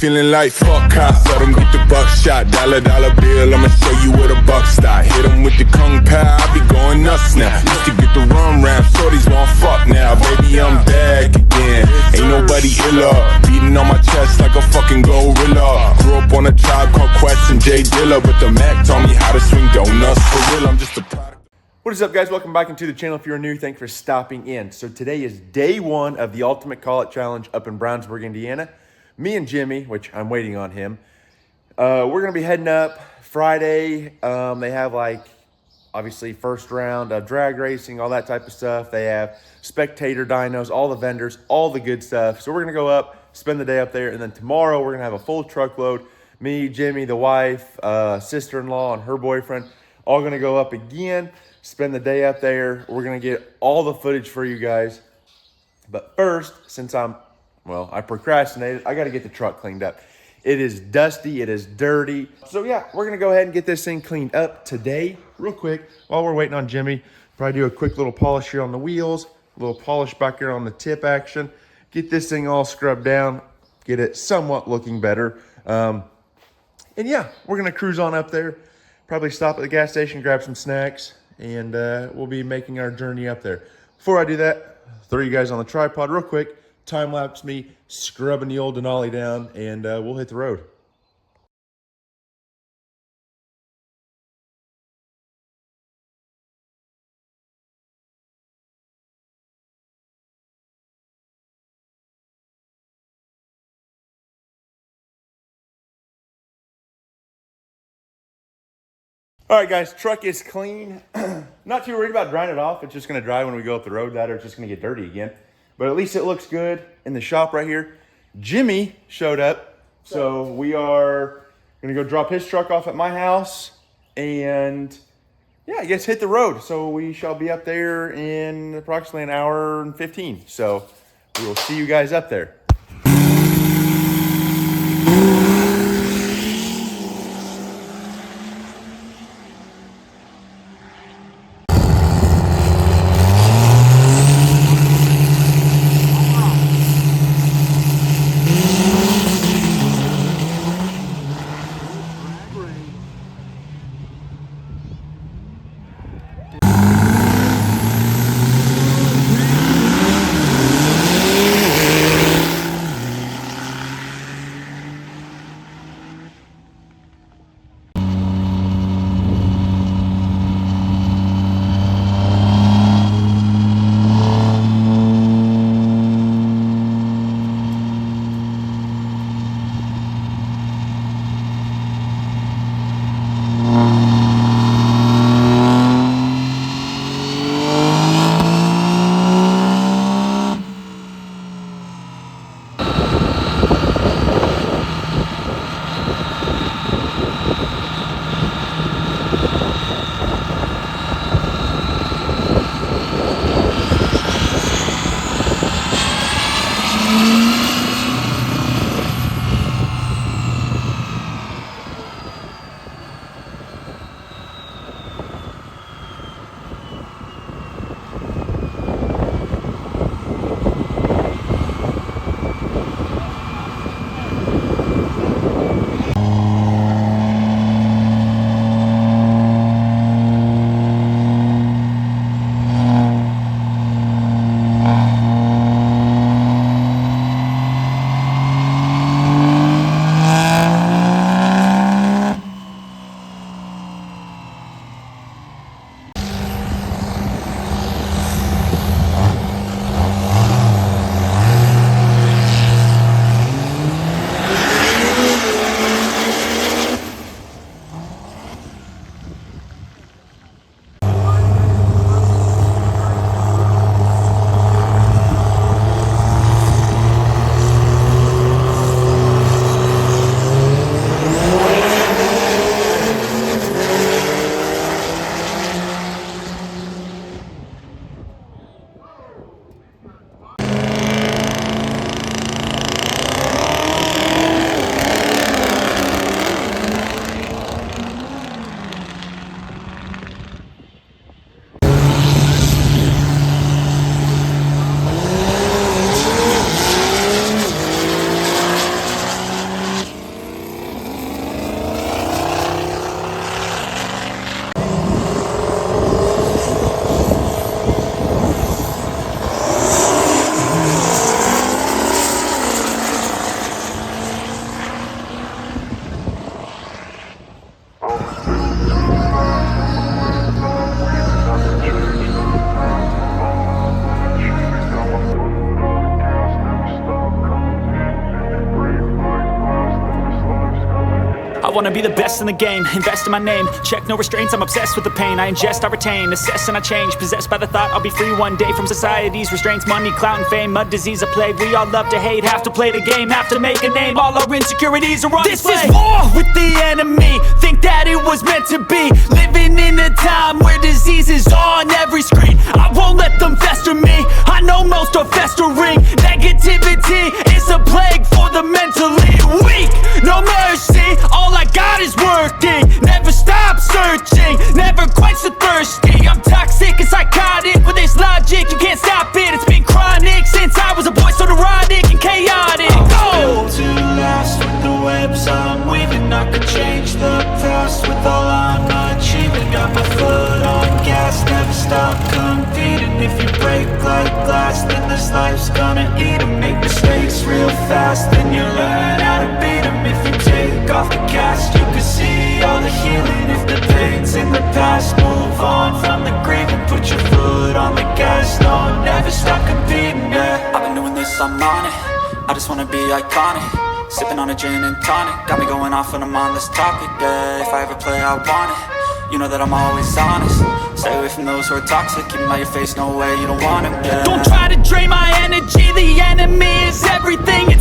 feeling like fuck cops. Let them get the buckshot, dollar bill. I'ma show you where the buck stop. Hit them with the kung pao, I be going nuts now. Used to get the rum round, shorties won't fuck now. Baby, I'm back again. Ain't nobody iller. Beating on my chest like a fucking gorilla. Grew up on a Tribe Called Quest and Jay Dilla, but the Mac taught me how to swing donuts for real. I'm just a product. What is up, guys? Welcome back into the channel. If you're new, thanks for stopping in. So today is day one of the Ultimate Callout Challenge up in Brownsburg, Indiana. Me and Jimmy, which I'm waiting on him, we're gonna be heading up Friday. They have like, obviously first round of drag racing, all that type of stuff. They have spectator dynos, all the vendors, all the good stuff. So we're gonna go up, spend the day up there, and then tomorrow we're gonna have a full truckload. Me, Jimmy, the wife, sister-in-law, and her boyfriend, all gonna go up again, spend the day up there. We're gonna get all the footage for you guys. But first, since I procrastinated, I gotta get the truck cleaned up. It is dusty, it is dirty. So yeah, we're gonna go ahead and get this thing cleaned up today, real quick, while we're waiting on Jimmy. Probably do a quick little polish here on the wheels, a little polish back here on the tip action, get this thing all scrubbed down, get it somewhat looking better. And yeah, we're gonna cruise on up there, probably stop at the gas station, grab some snacks, and we'll be making our journey up there. Before I do that, throw you guys on the tripod real quick, time lapse me scrubbing the old Denali down, and we'll hit the road. All right, guys, truck is clean. Not too worried about drying it off. It's just gonna dry when we go up the road. That or it's just gonna get dirty again. But at least it looks good in the shop right here. Jimmy showed up. So we are gonna go drop his truck off at my house and yeah, I guess hit the road. So we shall be up there in approximately an hour and 15. So we will see you guys up there. I wanna be the best in the game, invest in my name. Check no restraints, I'm obsessed with the pain. I ingest, I retain, assess and I change. Possessed by the thought I'll be free one day from society's restraints. Money, clout and fame, mud, disease, a plague. We all love to hate, have to play the game, have to make a name. All our insecurities are on display. This is war with the enemy, think that it was meant to be. Living in a time where disease is on every screen. I won't let them fester me, I know most are festering. Negativity is a plague for the mentally weak. No mercy, all I got is working. Never stop searching, never quench the thirsty. I'm toxic and psychotic with this logic, you can't stop it. It's been chronic since I was a boy, so neurotic and chaotic. I'm built to last with the webs I'm weaving. I could change the past with all I'm achieving. Got my foot on gas, never stop competing. If you break like glass, then this life's gonna eat 'em. Make mistakes real fast, then you learn how to beat 'em. If you take off the cast, you can see all the healing. If the pain's in the past, move on from the grave and put your foot on the gas. No, never stop competing, yeah. I've been doing this, I'm on it. I just wanna be iconic. Sipping on a gin and tonic, got me going off when I'm on this topic, yeah. If I ever play, I want it. You know that I'm always honest. Stay away from those who are toxic. Keep them out your face, no way, you don't want them, yeah. Don't try to drain my energy, the enemy is everything. It's